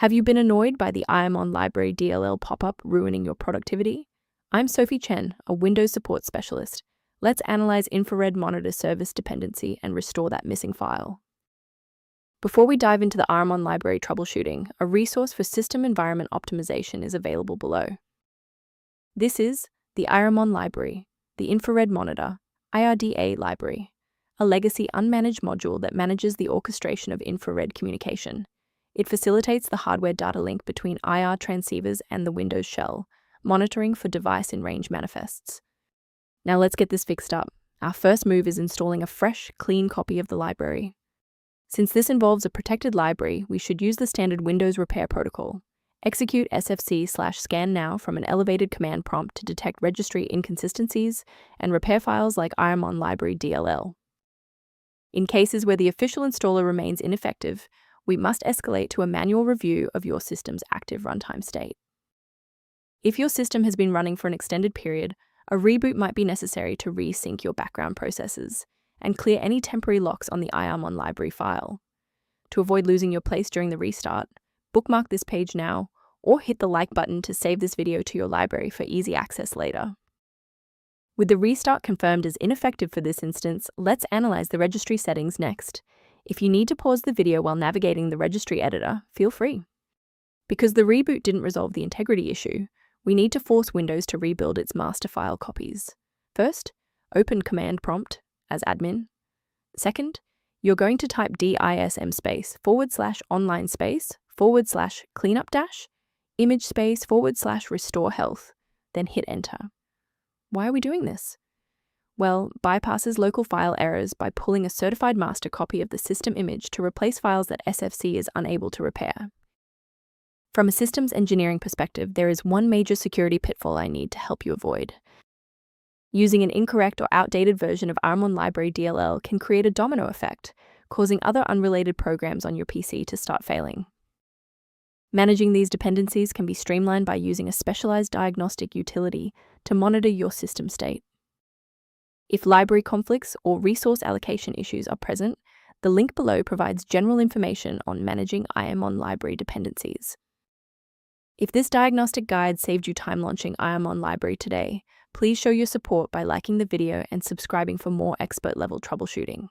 Have you been annoyed by the Irmon Library DLL pop-up ruining your productivity? I'm Sophie Chen, a Windows support specialist. Let's analyze infrared monitor service dependency and restore that missing file. Before we dive into the Irmon Library troubleshooting, a resource for system environment optimization is available below. This is the Irmon Library, the infrared monitor, IrDA library, a legacy unmanaged module that manages the orchestration of infrared communication. It facilitates the hardware data link between IR transceivers and the Windows shell, monitoring for device in range manifests. Now let's get this fixed up. Our first move is installing a fresh, clean copy of the library. Since this involves a protected library, we should use the standard Windows repair protocol. Execute sfc/scannow from an elevated command prompt to detect registry inconsistencies and repair files like Irmon Library DLL. In cases where the official installer remains ineffective, we must escalate to a manual review of your system's active runtime state. If your system has been running for an extended period, a reboot might be necessary to resync your background processes and clear any temporary locks on the Irmon library file. To avoid losing your place during the restart, bookmark this page now or hit the like button to save this video to your library for easy access later. With the restart confirmed as ineffective for this instance, let's analyze the registry settings next. If you need to pause the video while navigating the registry editor, feel free. Because the reboot didn't resolve the integrity issue, we need to force Windows to rebuild its master file copies. First, open command prompt as admin. Second, you're going to type DISM /online /cleanup image /restore health, then hit enter. Why are we doing this? Well, bypasses local file errors by pulling a certified master copy of the system image to replace files that SFC is unable to repair. From a systems engineering perspective, there is one major security pitfall I need to help you avoid. Using an incorrect or outdated version of Irmon Library DLL can create a domino effect, causing other unrelated programs on your PC to start failing. Managing these dependencies can be streamlined by using a specialized diagnostic utility to monitor your system state. If library conflicts or resource allocation issues are present, the link below provides general information on managing Irmon library dependencies. If this diagnostic guide saved you time launching Irmon Library today, please show your support by liking the video and subscribing for more expert-level troubleshooting.